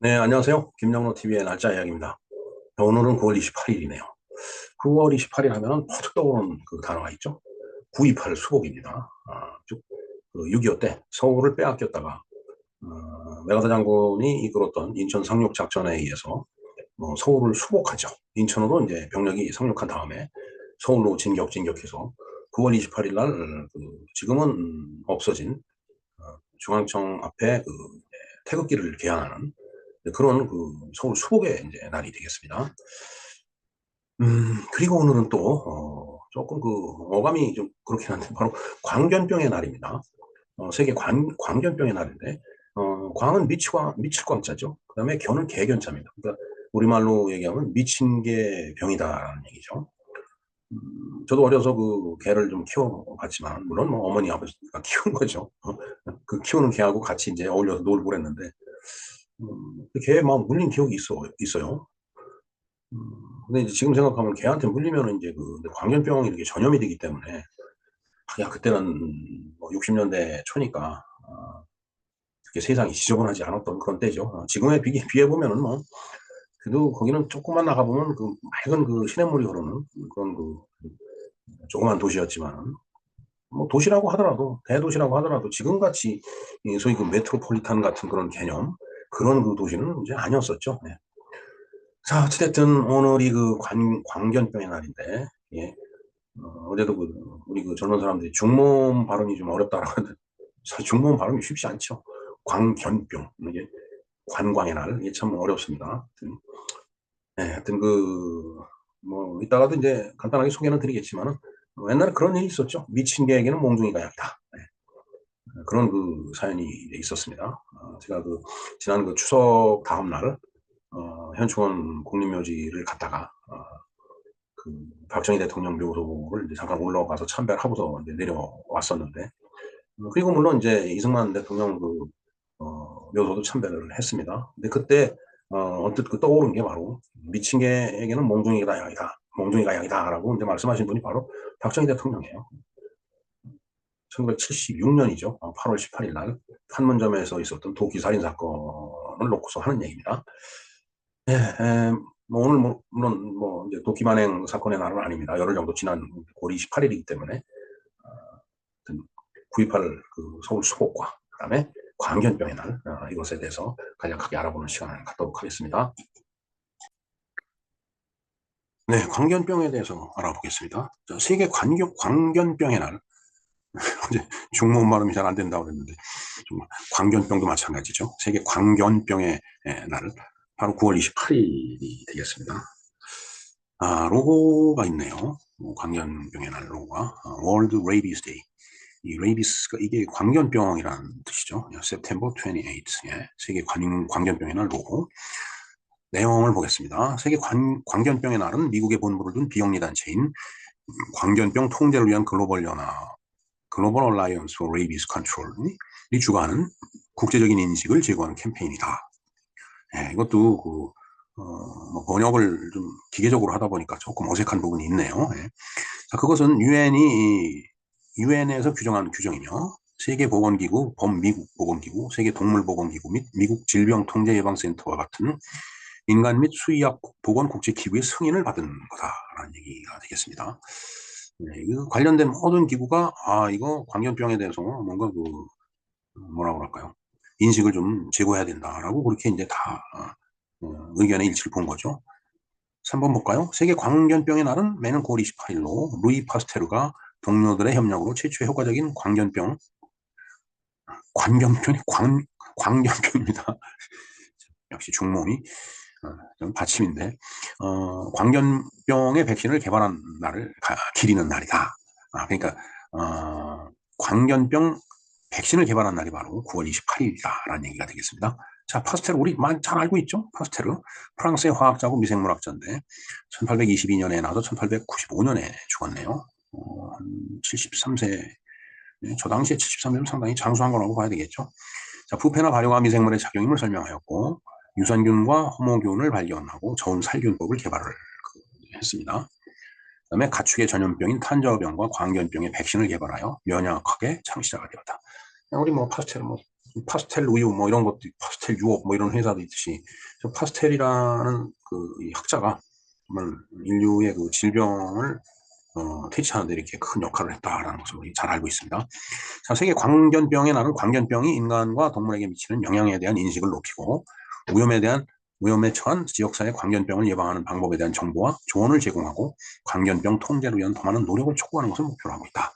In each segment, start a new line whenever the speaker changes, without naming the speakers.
네, 안녕하세요. 김영로 TV의 날짜 이야기입니다. 오늘은 9월 28일이네요. 9월 28일 하면은 퍼뜩 떠오르는 그 단어가 있죠. 9.28 수복입니다. 즉, 6.25 때 서울을 빼앗겼다가, 메가더 장군이 이끌었던 인천 상륙 작전에 의해서 서울을 수복하죠. 인천으로 이제 병력이 상륙한 다음에 서울로 진격해서 9월 28일 날, 지금은 없어진 중앙청 앞에 태극기를 개항하는 그런 서울 수복의 이제 날이 되겠습니다. 그리고 오늘은 또, 조금 어감이 좀 그렇긴 한데, 바로 광견병의 날입니다. 세계 광견병의 날인데, 광은 미칠 광자죠. 그 다음에 견은 개견자입니다. 그러니까 우리말로 얘기하면 미친 게 병이다라는 얘기죠. 저도 어려서 그 개를 좀 키워봤지만, 물론 뭐 어머니 아버지가 키운 거죠. 그 키우는 개하고 같이 이제 어울려서 놀고 그랬는데, 그 개에 막 물린 기억이 있어요. 음, 근데 이제 지금 생각하면 걔한테 물리면은 이제 광견병이 이렇게 전염이 되기 때문에, 야, 그때는 뭐 60년대 초니까, 그렇게 세상이 지저분하지 않았던 그런 때죠. 지금에 비해보면은 뭐, 그래도 거기는 조금만 나가보면 맑은 시냇물이 흐르는 그런 조그만 도시였지만, 뭐 도시라고 하더라도, 대도시라고 하더라도 지금같이 소위 메트로폴리탄 같은 그런 개념, 그런 도시는 이제 아니었었죠. 네. 자, 어찌됐든 오늘이 광견병의 날인데, 예. 어제도 우리 젊은 사람들이 중모음 발음이 좀 어렵다라고 하는데, 사실 중모음 발음이 쉽지 않죠. 광견병. 이게 관광의 날. 이게 참 어렵습니다. 하여튼 뭐, 이따가도 이제 간단하게 소개는 드리겠지만은, 옛날에 그런 일이 있었죠. 미친 개에게는 몽둥이가 약다. 그런 사연이 있었습니다. 제가 지난 추석 다음 날, 현충원 국립묘지를 갔다가, 그 박정희 대통령 묘소를 이제 잠깐 올라가서 참배를 하고서 이제 내려왔었는데, 그리고 물론 이제 이승만 대통령 묘소도 참배를 했습니다. 근데 그때 언뜻 떠오른 게 바로 미친 개에게는 몽둥이가 약이다, 몽둥이가 약이다라고 이제 말씀하신 분이 바로 박정희 대통령이에요. 1976년이죠. 8월 18일 날 판문점에서 있었던 도끼 살인 사건을 놓고서 하는 얘기입니다. 예, 뭐 오늘 물론 이제 도끼 만행 사건의 날은 아닙니다. 열흘 정도 지난 9월 28일이기 때문에 9.28 서울 수복과 그다음에 광견병의 날, 이것에 대해서 간략하게 알아보는 시간을 갖도록 하겠습니다. 네, 광견병에 대해서 알아보겠습니다. 자, 세계 광견병의 날, 이제 중문 발음이 잘 안 된다고 했는데 정말 광견병도 마찬가지죠. 세계 광견병의 날, 바로 9월 28일이 되겠습니다. 로고가 있네요. 광견병의 날 로고가 World Rabies Day. 이 레이비스가 이게 광견병이라는 뜻이죠. September 28. 예, 세계 광견병의 날 로고. 내용을 보겠습니다. 세계 광견병의 날은 미국에 본부를 둔 비영리 단체인 광견병 통제를 위한 글로벌 얼라이언스 포 레이비스 컨트롤이 주관하는 국제적인 인식을 제고하는 캠페인이다. 예, 이것도 뭐 번역을 좀 기계적으로 하다 보니까 조금 어색한 부분이 있네요. 예. 자, 그것은 유엔에서 규정한 규정이며 세계보건기구, 범미국 보건기구, 세계동물보건기구 및 미국 질병통제예방센터와 같은 인간 및 수의학 보건 국제기구의 승인을 받은 거다라는 얘기가 되겠습니다. 네, 관련된 모든 기구가 이거 광견병에 대해서 뭔가 뭐라고 할까요? 인식을 좀 제고해야 된다라고 그렇게 이제 다 의견의 일치를 본 거죠. 3번 볼까요? 세계 광견병의 날은 매년 9월 28일로 루이 파스테르가 동료들의 협력으로 최초 효과적인 광견병입니다. 역시 중몸이 좀 받침인데, 광견병의 백신을 개발한 날을 기리는 날이다. 그러니까 광견병 백신을 개발한 날이 바로 9월 28일이다라는 얘기가 되겠습니다. 자, 파스테르 우리 잘 알고 있죠? 파스테르 프랑스의 화학자고 미생물학자인데 1822년에 나서 1895년에 죽었네요. 한 73세. 저 당시에 73세면 상당히 장수한 거라고 봐야 되겠죠. 자, 부패나 발효가 미생물의 작용임을 설명하였고 유산균과 호모균을 발견하고 저온 살균법을 개발을 했습니다. 그다음에 가축의 전염병인 탄저병과 광견병의 백신을 개발하여 면역학의 창시자가 되었다. 우리 파스텔은 파스텔 우유 뭐 이런 것도, 파스텔 유업 뭐 이런 회사도 있듯이, 저 파스텔이라는 이 학자가 정말 인류의 그 질병을 퇴치하는 데 이렇게 큰 역할을 했다라는 것을 우리 잘 알고 있습니다. 자, 세계 광견병의 날은 광견병이 인간과 동물에게 미치는 영향에 대한 인식을 높이고 위험에 처한 지역사회 광견병을 예방하는 방법에 대한 정보와 조언을 제공하고 광견병 통제를 위한 더 많은 노력을 촉구하는 것을 목표로 하고 있다.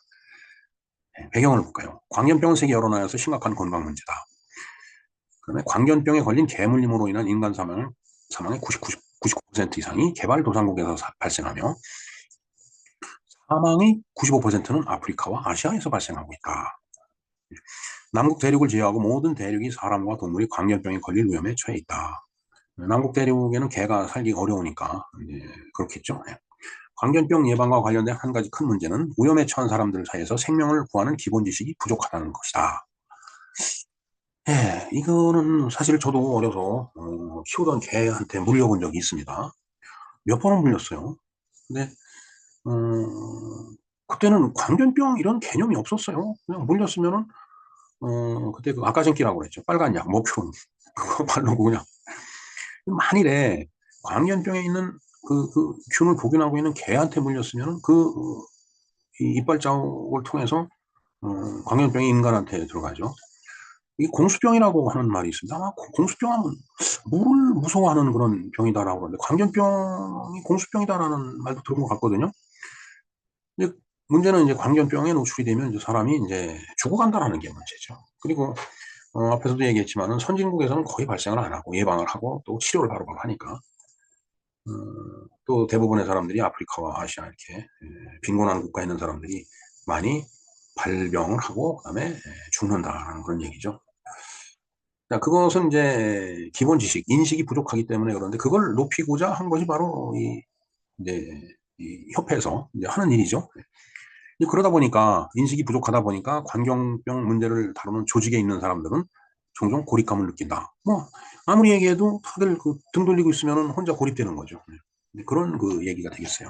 배경을 볼까요? 광견병은 세계 여러 나라에서 심각한 건강 문제다. 그다음에 광견병에 걸린 개물림으로 인한 인간 사망의 99% 이상이 개발도상국에서 발생하며 사망의 95%는 아프리카와 아시아에서 발생하고 있다. 남극 대륙을 제외하고 모든 대륙이 사람과 동물이 광견병에 걸릴 위험에 처해 있다. 남극 대륙에는 개가 살기 어려우니까 그렇겠죠. 광견병 예방과 관련된 한 가지 큰 문제는 위험에 처한 사람들 사이에서 생명을 구하는 기본 지식이 부족하다는 것이다. 이거는 사실 저도 어려서 키우던 개한테 물려본 적이 있습니다. 몇 번은 물렸어요. 근데 그때는 광견병 이런 개념이 없었어요. 그냥 물렸으면은 그때 그 아까젠기라고 그랬죠. 빨간 약, 모큐 그거 바르고 그냥. 만일에 광견병에 있는 그 균을 복용하고 있는 개한테 물렸으면 이 이빨 자국을 통해서 광견병이 인간한테 들어가죠. 이 공수병이라고 하는 말이 있습니다. 아마 공수병은 물을 무서워하는 그런 병이다라고 그러는데 광견병이 공수병이다라는 말도 들은 것 같거든요. 근데 문제는 이제 광견병에 노출이 되면 이제 사람이 이제 죽어간다라는 게 문제죠. 그리고 앞에서도 얘기했지만은 선진국에서는 거의 발생을 안 하고 예방을 하고 또 치료를 바로바로 하니까 또 대부분의 사람들이 아프리카와 아시아 이렇게 빈곤한 국가에 있는 사람들이 많이 발병을 하고 그다음에 죽는다라는 그런 얘기죠. 자, 그것은 이제 기본 지식, 인식이 부족하기 때문에 그런데 그걸 높이고자 한 것이 바로 이제 이 협회에서 이제 하는 일이죠. 그러다 보니까 인식이 부족하다 보니까 광견병 문제를 다루는 조직에 있는 사람들은 종종 고립감을 느낀다. 뭐 아무리 얘기해도 다들 그 등 돌리고 있으면 혼자 고립되는 거죠. 그런 그 얘기가 되겠어요.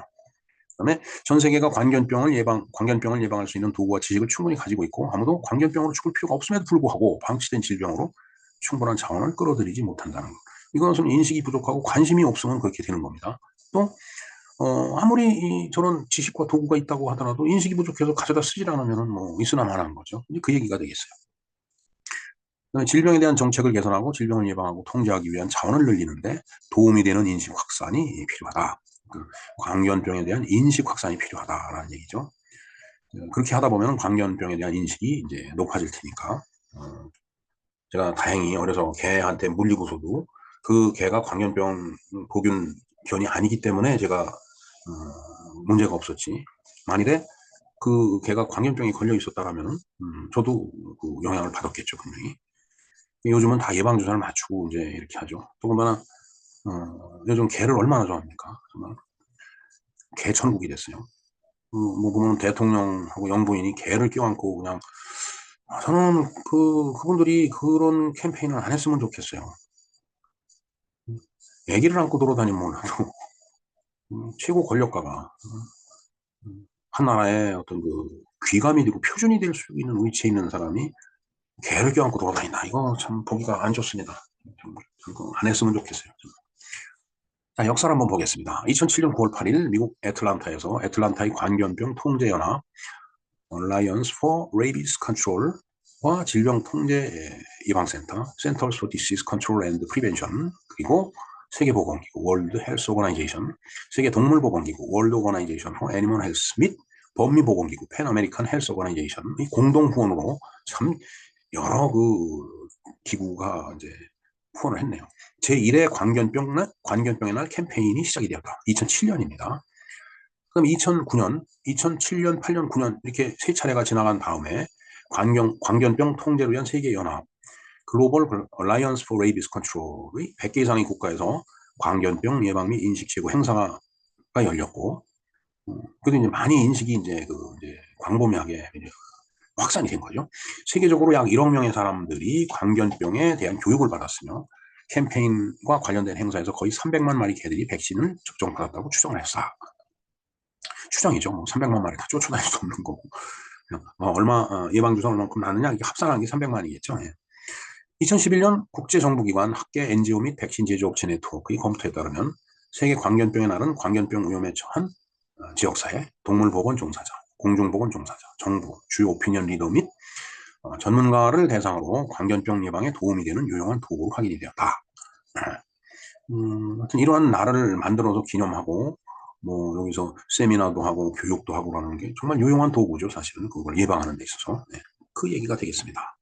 그다음에 전 세계가 광견병을 예방할 수 있는 도구와 지식을 충분히 가지고 있고 아무도 광견병으로 죽을 필요가 없음에도 불구하고 방치된 질병으로 충분한 자원을 끌어들이지 못한다는 것. 이것은 인식이 부족하고 관심이 없으면 그렇게 되는 겁니다. 또 아무리 저런 지식과 도구가 있다고 하더라도 인식이 부족해서 가져다 쓰질 않으면 뭐 있으나 마나한 거죠. 이제 그 얘기가 되겠어요. 질병에 대한 정책을 개선하고 질병을 예방하고 통제하기 위한 자원을 늘리는데 도움이 되는 인식 확산이 필요하다. 광견병에 대한 인식 확산이 필요하다라는 얘기죠. 그렇게 하다 보면 광견병에 대한 인식이 이제 높아질 테니까. 제가 다행히 어려서 개한테 물리고서도 그 개가 광견병 보균 견이 아니기 때문에 제가 문제가 없었지. 만일에 그 개가 광견병에 걸려 있었다라면 저도 그 영향을 받았겠죠, 분명히. 요즘은 다 예방주사를 맞추고 이제 이렇게 하죠. 더군다나 요즘 개를 얼마나 좋아합니까? 정말 개천국이 됐어요. 뭐 보면 대통령하고 영부인이 개를 껴안고 그냥 저는 그분들이 그런 캠페인을 안 했으면 좋겠어요. 애기를 안고 돌아다니면 몰라도 최고 권력가가 한 나라의 어떤 그 귀감이 되고 표준이 될 수 있는 위치에 있는 사람이 개를 껴안고 돌아다닌다. 이거 참 보기가 안 좋습니다. 정말 안 했으면 좋겠어요. 자, 역사를 한번 보겠습니다. 2007년 9월 8일 미국 애틀란타에서 애틀란타의 광견병 통제연합 Alliance for Rabies Control과 질병 통제 예방센터 Centers for Disease Control and Prevention 그리고 세계보건기구 World Health Organization, 세계동물보건기구 World Organization for Animal Health 및 범미보건기구 Pan American Health Organization의 공동 후원으로 참 여러 그 기구가 이제 후원을 했네요. 제1회 광견병의 날 캠페인이 시작이 되었다. 2007년입니다. 그럼 2009년, 2007년, 8년, 9년 이렇게 세 차례가 지나간 다음에 광견병 통제를 위한 세계연합 글로벌 얼라이언스 포 레이비스 컨트롤의 100개 이상의 국가에서 광견병 예방 및 인식 제고 행사가 열렸고, 그래도 이제 많이 인식이 이제 광범위하게 이제 확산이 된 거죠. 세계적으로 약 1억 명의 사람들이 광견병에 대한 교육을 받았으며 캠페인과 관련된 행사에서 거의 300만 마리 개들이 백신을 접종받았다고 추정을 했다. 추정이죠. 뭐 300만 마리 다 쫓아다닐 수 없는 거고. 예방주사 얼만큼 나느냐, 이게 합산한 게 300만이겠죠. 예. 2011년 국제정부기관 학계 NGO 및 백신 제조업체 네트워크의 검토에 따르면 세계 광견병의 날은 광견병 위험에 처한 지역사회, 동물보건 종사자, 공중보건 종사자, 정부, 주요 오피니언 리더 및 전문가를 대상으로 광견병 예방에 도움이 되는 유용한 도구로 확인이 되었다. 하여튼 이러한 날을 만들어서 기념하고 뭐 여기서 세미나도 하고 교육도 하고 그러는 게 정말 유용한 도구죠. 사실은 그걸 예방하는 데 있어서. 네. 그 얘기가 되겠습니다.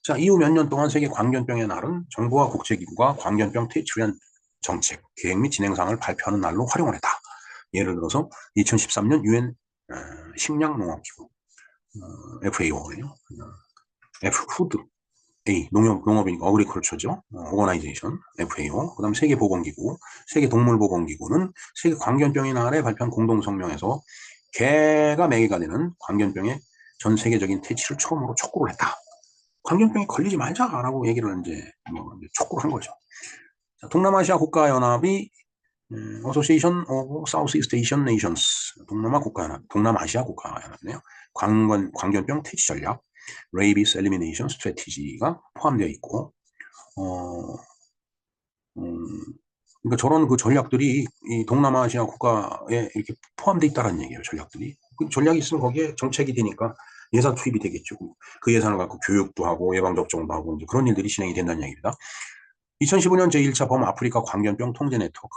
자, 이후 몇 년 동안 세계 광견병의 날은 정부와 국제기구가 광견병 퇴치를 위한 정책, 계획 및 진행상을 발표하는 날로 활용을 했다. 예를 들어서 2013년 UN 식량농업기구 FAO네요. 푸드 A 농업이니까 어그리컬처죠. 오거나이제이션 FAO. 그다음 세계보건기구, 세계동물보건기구는 세계 광견병의 날에 발표한 공동성명에서 개가 매개가 되는 광견병의 전 세계적인 퇴치를 처음으로 촉구를 했다. 광견병에 걸리지 말자라고 얘기를 이제 촉구를 한 거죠. 자, 동남아시아 국가연합이 Association of Southeast Asian Nations, 동남아 국가연합, 동남아시아 국가연합이네요. 광견병 퇴치 전략, Rabies Elimination Strategy가 포함되어 있고, 그러니까 저런 그 전략들이 이 동남아시아 국가에 이렇게 포함되어 있다는 얘기예요. 전략들이. 그 전략이 있으면 거기에 정책이 되니까 예산 투입이 되겠죠. 그 예산을 갖고 교육도 하고 예방접종도 하고 이제 그런 일들이 진행이 된다는 얘기입니다. 2015년 제1차 범아프리카 광견병 통제 네트워크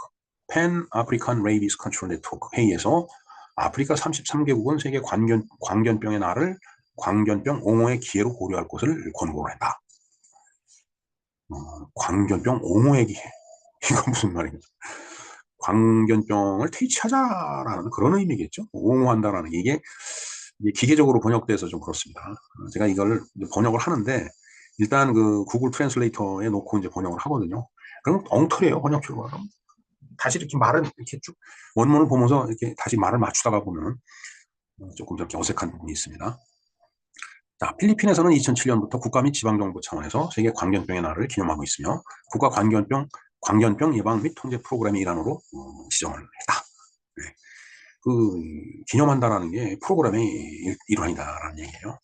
Pan African Rabies Control Network 회의에서 아프리카 33개국은 세계 광견병의 날을 광견병 옹호의 기회로 고려할 것을 권고를 했다. 광견병 옹호의 기회. 이건 무슨 말입니까? 광견병을 퇴치하자라는 그런 의미겠죠. 옹호한다라는 이게 기계적으로 번역돼서 좀 그렇습니다. 제가 이걸 번역을 하는데 일단 그 구글 트랜슬레이터에 놓고 이제 번역을 하거든요. 그럼 엉터리예요, 번역 결과가. 다시 이렇게 말은 이렇게 쭉 원문을 보면서 이렇게 다시 말을 맞추다가 보면 조금 저렇게 어색한 부분이 있습니다. 자, 필리핀에서는 2007년부터 국가 및 지방정부 차원에서 세계 광견병의 날을 기념하고 있으며 국가 광견병 예방 및 통제 프로그램의 일환으로 지정을 했다. 네. 그 기념한다라는 게 프로그램의 일환이다라는 얘기예요.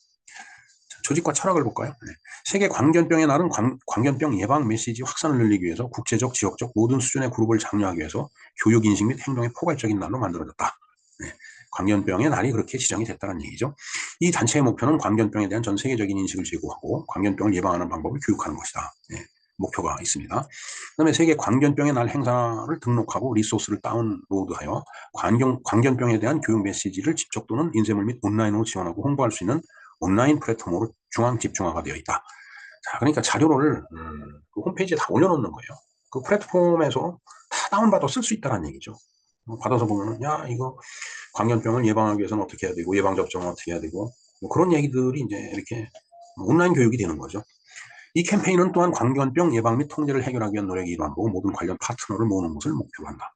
조직과 철학을 볼까요? 네. 세계 광견병의 날은 광견병 예방 메시지 확산을 늘리기 위해서 국제적, 지역적 모든 수준의 그룹을 장려하기 위해서 교육 인식 및 행동의 포괄적인 날로 만들어졌다. 네. 광견병의 날이 그렇게 지정이 됐다는 얘기죠. 이 단체의 목표는 광견병에 대한 전 세계적인 인식을 제고하고 광견병을 예방하는 방법을 교육하는 것이다. 네. 목표가 있습니다. 그다음에 세계 광견병의 날 행사를 등록하고 리소스를 다운로드하여 광견병에 대한 교육 메시지를 직접 또는 인쇄물 및 온라인으로 지원하고 홍보할 수 있는 온라인 플랫폼으로 중앙 집중화가 되어 있다. 자, 그러니까 자료를 그 홈페이지에 다 올려놓는 거예요. 그 플랫폼에서 다 다운받아 쓸 수 있다는 얘기죠. 받아서 보면 야 이거 광견병을 예방하기 위해서는 어떻게 해야 되고 예방접종은 어떻게 해야 되고 뭐 그런 얘기들이 이제 이렇게 온라인 교육이 되는 거죠. 이 캠페인은 또한 광견병 예방 및 통제를 해결하기 위한 노력의 일환으로 모든 관련 파트너를 모으는 것을 목표로 한다.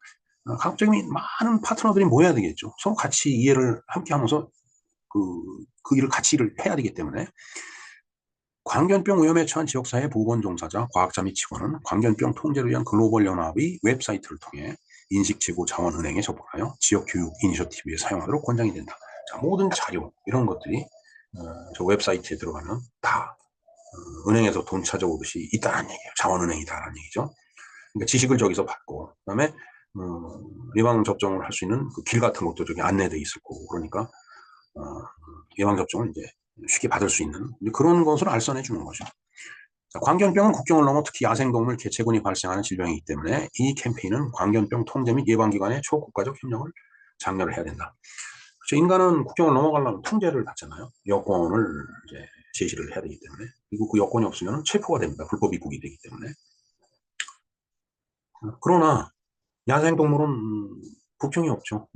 각적인 많은 파트너들이 모여야 되겠죠. 서로 같이 이해를 함께 하면서 그 일을 같이 일을 해야 되기 때문에 광견병 위험에 처한 지역사회 보건 종사자, 과학자 및 직원은 광견병 통제를 위한 글로벌 연합의 웹사이트를 통해 인식지구 자원은행에 접근하여 지역 교육 이니셔티브에 사용하도록 권장이 된다. 자, 모든 자료 이런 것들이 저 웹사이트에 들어가면 다 은행에서 돈 찾아오듯이 있다는 얘기예요. 자원은행이다라는 얘기죠. 그러니까 지식을 저기서 받고 그다음에 예방 접종을 할 수 있는 그 길 같은 것도 저기 안내돼 있을 거고 그러니까 예방 접종을 이제 쉽게 받을 수 있는 그런 것을 알선해 주는 거죠. 자, 광견병은 국경을 넘어 특히 야생동물 개체군이 발생하는 질병이기 때문에 이 캠페인은 광견병 통제 및 예방기관의 초국가적 협력을 장려를 해야 된다. 그렇죠. 인간은 국경을 넘어가려면 통제를 받잖아요. 여권을 이제 제시를 해야 되기 때문에 그리고 그 여건이 없으면 체포가 됩니다. 불법 입국이 되기 때문에. 그러나 야생동물은 국경이 없죠.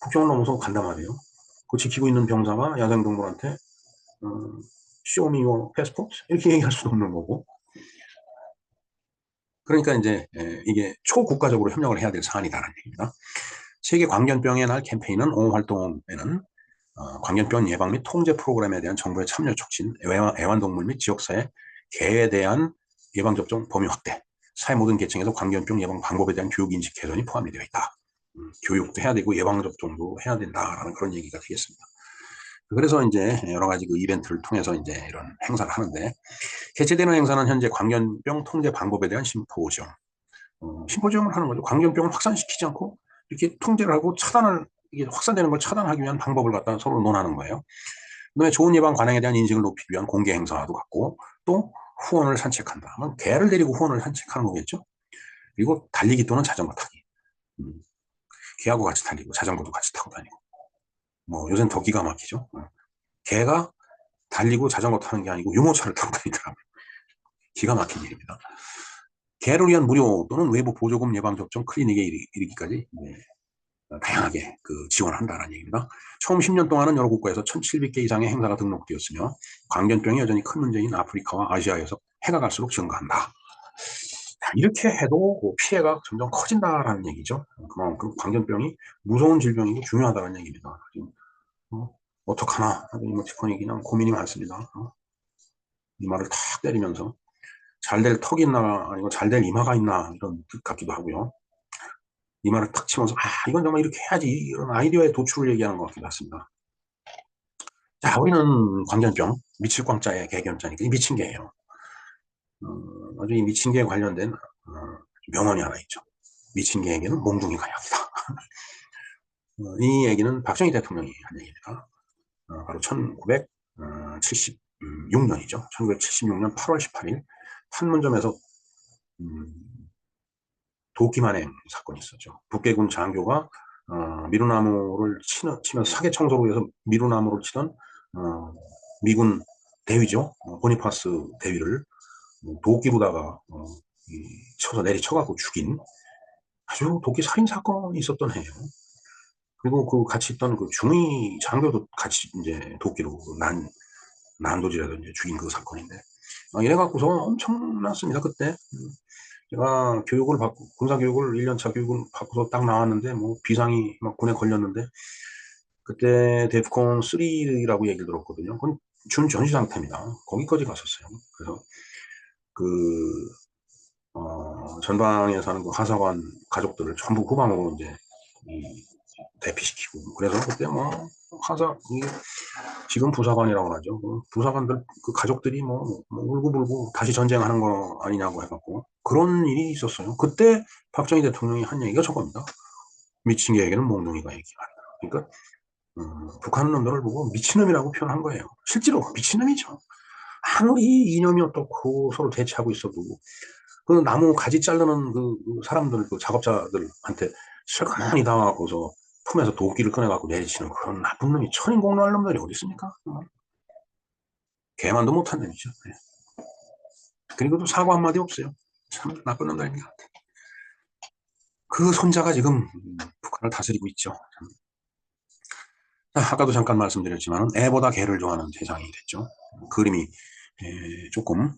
국경을 넘어서 간단 말이에요. 그 지키고 있는 병사가 야생동물한테 show me your passport 이렇게 얘기할 수도 없는 거고. 그러니까 이제 이게 초국가적으로 협력을 해야 될 사안이다라는 얘기입니다. 세계 광견병의 날 캠페인은 옹호 활동에는 광견병 예방 및 통제 프로그램에 대한 정부의 참여 촉진, 애완동물 및 지역사회 개에 대한 예방접종 범위 확대, 사회 모든 계층에서 광견병 예방 방법에 대한 교육 인식 개선이 포함이 되어 있다. 교육도 해야 되고 예방접종도 해야 된다라는 그런 얘기가 되겠습니다. 그래서 이제 여러 가지 그 이벤트를 통해서 이제 이런 행사를 하는데, 개최되는 행사는 현재 광견병 통제 방법에 대한 심포지엄, 심포지엄을 하는 거죠. 광견병을 확산시키지 않고 이렇게 통제를 하고 차단을, 이게 확산되는 걸 차단하기 위한 방법을 갖다 서로 논하는 거예요. 그다음에 좋은 예방 관행에 대한 인식을 높이기 위한 공개 행사도 갖고, 또 후원을 산책한다. 개를 데리고 후원을 산책하는 거겠죠. 그리고 달리기 또는 자전거 타기. 개하고 같이 달리고 자전거도 같이 타고 다니고. 뭐 요새는 더 기가 막히죠. 개가 달리고 자전거 타는 게 아니고 유모차를 타고 다니더라고요. 기가 막힌 일입니다. 개를 위한 무료 또는 외부 보조금 예방접종 클리닉에 이르기까지 다양하게 지원한다는 얘기입니다. 처음 10년 동안은 여러 국가에서 1,700개 이상의 행사가 등록되었으며, 광견병이 여전히 큰 문제인 아프리카와 아시아에서 해가 갈수록 증가한다. 이렇게 해도 피해가 점점 커진다라는 얘기죠. 그만큼 광견병이 무서운 질병이고 중요하다는 얘기입니다. 어떡하나 이모티콘이 그냥 고민이 많습니다. 이 말을 탁 때리면서 잘 될 턱이 있나 아니면 잘 될 이마가 있나 이런 뜻 같기도 하고요. 이 말을 탁 치면서 이건 정말 이렇게 해야지 이런 아이디어의 도출을 얘기하는 것 같기도 했습니다. 자, 우리는 광견병, 미칠 광자의 개견자니까 미친 개예요. 아주 이 미친 개에 관련된 명언이 하나 있죠. 미친 개에게는 몽둥이가 약이다. 이 얘기는 박정희 대통령이 한 얘기입니다. 바로 1976년이죠. 1976년 8월 18일 판문점에서 도끼만행 사건이 있었죠. 북괴군 장교가 미루나무를 치면서 사계 청소를 위해서 미루나무를 치던 미군 대위죠. 보니파스 대위를 도끼로다가 쳐서 내리쳐갖고 죽인 아주 도끼 살인 사건이 있었던 해요. 그리고 그 같이 있던 그 중위 장교도 같이 이제 도끼로 난도질해서 이제 죽인 그 사건인데, 이래갖고서 엄청났습니다. 그때 제가 교육을 받고, 군사교육을 1년차 교육을 받고서 딱 나왔는데 뭐 비상이 막 군에 걸렸는데, 그때 데프콘 3라고 얘기를 들었거든요. 그건 준전시 상태입니다. 거기까지 갔었어요. 그래서 전방에 사는 그 하사관 가족들을 전부 후방으로 이제 대피시키고, 그래서 그때 뭐 지금 부사관이라고 하죠. 부사관들 그 가족들이 뭐 울고불고 다시 전쟁하는 거 아니냐고 해갖고 그런 일이 있었어요. 그때 박정희 대통령이 한 얘기가 저겁니다. 미친 개에게는 몽둥이가 얘기한다. 그러니까 북한 놈들을 보고 미친놈이라고 표현한 거예요. 실제로 미친놈이죠. 아무리 이념이 어떻고 서로 대치하고 있어도 그 나무 가지 자르는 그 사람들, 그 작업자들한테 슬그머니 당하고서 품에서 도끼를 꺼내갖고 내리치는 그런 나쁜 놈이, 천인공노할 놈들이 어디 있습니까? 개만도 못한 놈이죠. 네. 그리고 또 사과 한마디 없어요. 참 나쁜 놈들입니다. 그 손자가 지금 북한을 다스리고 있죠. 아까도 잠깐 말씀드렸지만 애보다 개를 좋아하는 세상이 됐죠. 그림이 조금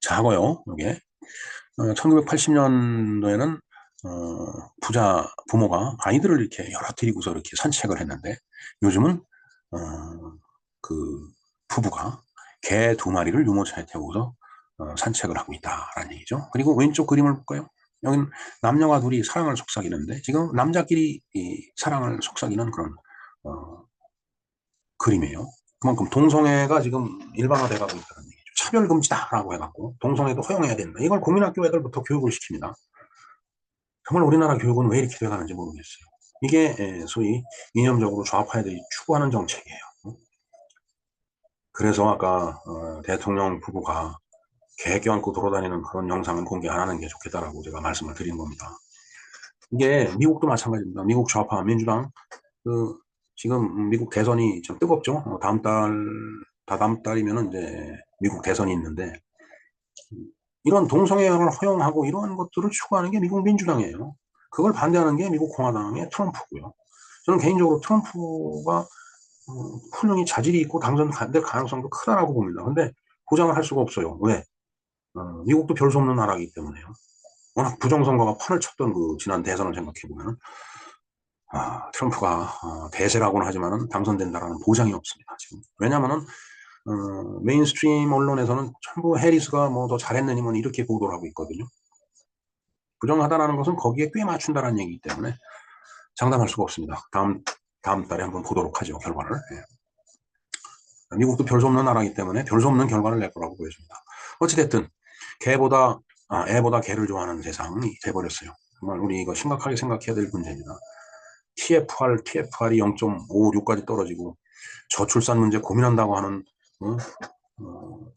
작아요. 이게 1980년도에는 부모가 아이들을 이렇게 여러 데리고서 이렇게 산책을 했는데, 요즘은 그 부부가 개 2마리를 유모차에 태우고서 산책을 하고 있다라는 얘기죠. 그리고 왼쪽 그림을 볼까요? 여기는 남녀가 둘이 사랑을 속삭이는데, 지금 남자끼리 사랑을 속삭이는 그런 그림이에요. 그만큼 동성애가 지금 일반화돼 가고 있다는 얘기죠. 차별금지다라고 해갖고 동성애도 허용해야 된다. 이걸 국민학교 애들부터 교육을 시킵니다. 정말 우리나라 교육은 왜 이렇게 돼가는지 모르겠어요. 이게 소위 이념적으로 좌파 애들이 추구하는 정책이에요. 그래서 아까 대통령 부부가 개 껴안고 돌아다니는 그런 영상은 공개 안 하는 게 좋겠다라고 제가 말씀을 드린 겁니다. 이게 미국도 마찬가지입니다. 미국 좌파 민주당 지금 미국 대선이 좀 뜨겁죠. 다다음 달이면은 이제 미국 대선이 있는데, 이런 동성애를 허용하고 이런 것들을 추구하는 게 미국 민주당이에요. 그걸 반대하는 게 미국 공화당의 트럼프고요. 저는 개인적으로 트럼프가 훌륭히 자질이 있고 당선될 가능성도 크다라고 봅니다. 근데 보장을 할 수가 없어요. 왜? 미국도 별 수 없는 나라이기 때문에요. 워낙 부정선거가 판을 쳤던 그 지난 대선을 생각해보면 트럼프가 대세라고는 하지만은 당선된다라는 보장이 없습니다. 지금. 왜냐면은 메인스트림 언론에서는 전부 해리스가 뭐 더 잘했느니 뭐 이렇게 보도를 하고 있거든요. 부정하다라는 것은 거기에 꽤 맞춘다라는 얘기이기 때문에 장담할 수가 없습니다. 다음 다음 달에 한번 보도록 하죠, 결과를. 예. 미국도 별 수 없는 나라이기 때문에 별 수 없는 결과를 낼 거라고 보여집니다. 어찌됐든 애보다 개를 좋아하는 세상이 돼버렸어요. 정말 우리 이거 심각하게 생각해야 될 문제입니다. TFR이 0.56까지 떨어지고 저출산 문제 고민한다고 하는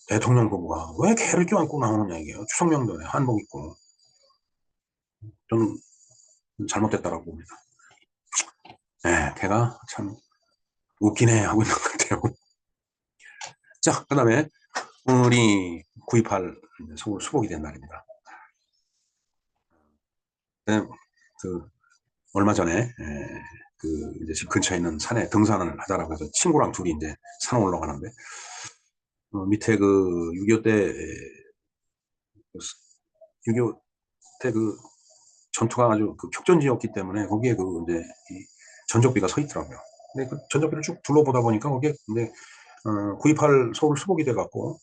대통령 부부가 왜 개를 껴안고 나오느냐 이게요. 추석 명절에 한복 입고. 저는 잘못됐다라고 봅니다. 네, 개가 참 웃기네 하고 있는 것 같아요. 자, 그 다음에 우리 9.28 서울 수복이 된 날입니다. 네, 그 얼마 전에 그 이제 집 근처에 있는 산에 등산을 하자라고 해서 친구랑 둘이 이제 산 올라가는데 밑에 그 6.25 때 6.25 때 그 전투가 아주 그 격전지였기 때문에 거기에 그 이제 이 전적비가 서 있더라고요. 근데 그 전적비를 쭉 둘러보다 보니까 거기에 이제 9.28 서울 수복이 돼갖고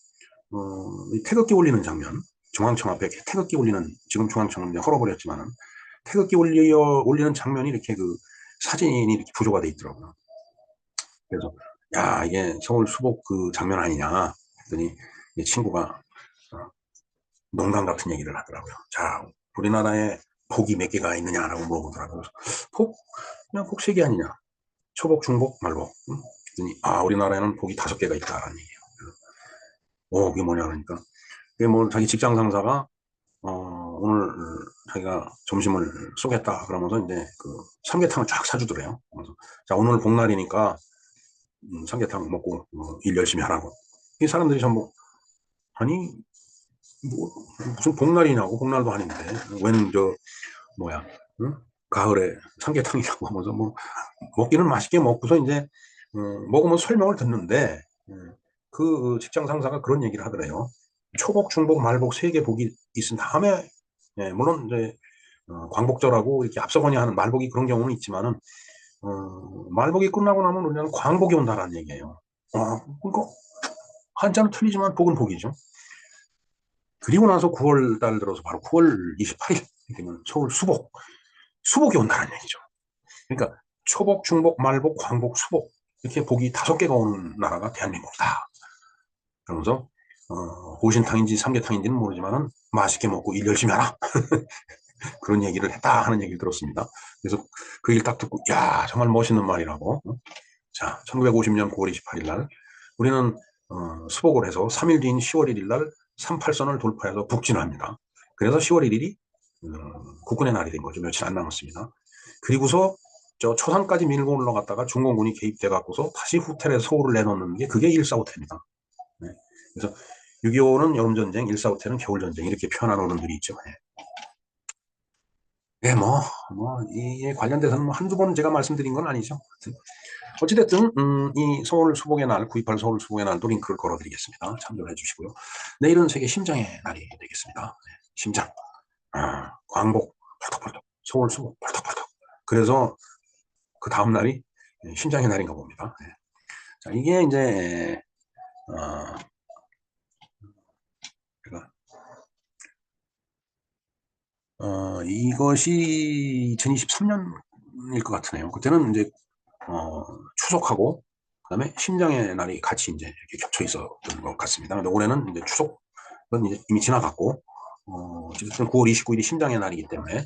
이 태극기 올리는 장면, 중앙청 앞에 태극기 올리는, 지금 중앙청은 이제 헐어버렸지만은 태극기 올리는 장면이 이렇게 그 사진이 이렇게 부조가 돼 있더라고요. 그래서 야, 이게 서울 수복 그 장면 아니냐 했더니 이 친구가 농담 같은 얘기를 하더라고요. 자, 우리나라에 복이 몇 개가 있느냐라고 물어보더라고요. 그냥 복 3개 아니냐. 초복, 중복, 말복. 응? 그랬더니 우리나라에는 복이 5개가 있다라는 얘기예요. 그게 뭐냐 그러니까 그게 뭐 자기 직장 상사가 오늘 자기가 점심을 쏘겠다 그러면서 이제 그 삼계탕을 쫙 사주더래요. 그래서 자, 오늘 복날이니까 삼계탕 먹고 일 열심히 하라고. 이 사람들이 전부 아니 뭐 무슨 복날이냐고, 복날도 아닌데 웬 저 뭐야, 응? 가을에 삼계탕이라고 하면서 뭐 먹기는 맛있게 먹고서 이제 먹으면 설명을 듣는데 그 직장 상사가 그런 얘기를 하더래요. 초복, 중복, 말복 3개 복이 있은 다음에 물론 이제 광복절하고 이렇게 앞서거니 하는 말복이 그런 경우는 있지만은 말복이 끝나고 나면 우리는 광복이 온다라는 얘기예요. 그거 한자는 틀리지만 복은 복이죠. 그리고 나서 9월 달 들어서 바로 9월 28일 되면 서울 수복이 온다는 얘기죠. 그러니까 초복, 중복, 말복, 광복, 수복 이렇게 복이 5개가 오는 나라가 대한민국이다. 그러면서 보신탕인지 삼계탕인지는 모르지만은 맛있게 먹고 일 열심히 하라. 그런 얘기를 했다 하는 얘기를 들었습니다. 그래서 그 얘기를 딱 듣고 야, 정말 멋있는 말이라고. 자, 1950년 9월 28일 날 우리는 수복을 해서 3일 뒤인 10월 1일 날 38선을 돌파해서 북진합니다. 그래서 10월 1일이 국군의 날이 된 거죠. 며칠 안 남았습니다. 그리고서 저 초산까지 밀고 올라갔다가 중공군이 개입돼 갖고서 다시 후퇴를 서울을 내놓는 게 그게 1.4.5태입니다. 네. 그래서 6.25는 여름전쟁, 1.4.5태는 겨울전쟁 이렇게 표현하는 어른들이 있죠. 네. 네, 이에 관련돼서는 뭐 한두 번 제가 말씀드린 건 아니죠. 어찌됐든, 이 서울 수복의 날, 9.28 서울 수복의 날도 링크를 걸어드리겠습니다. 참조를 해주시고요. 내일은 세계 심장의 날이 되겠습니다. 네, 심장. 광복, 펄떡펄떡. 서울 수복, 펄떡펄떡. 그래서 그 다음 날이 심장의 날인가 봅니다. 네. 자, 이게 이제, 제가, 이것이 2023년일 것 같으네요. 그때는 이제 추석하고 그다음에 심장의 날이 같이 이제 이렇게 겹쳐 있었던 것 같습니다. 근데 올해는 이제 추석은 이제 이미 지나갔고 어쨌든 9월 29일이 심장의 날이기 때문에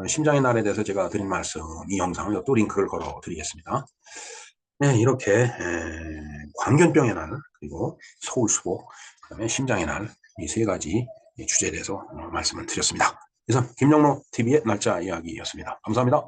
심장의 날에 대해서 제가 드린 말씀, 이 영상을 또 링크를 걸어 드리겠습니다. 네, 이렇게 광견병의 날, 그리고 서울수복, 그다음에 심장의 날, 이 3가지 주제에 대해서 말씀을 드렸습니다. 그래서 김영로 TV의 날짜 이야기였습니다. 감사합니다.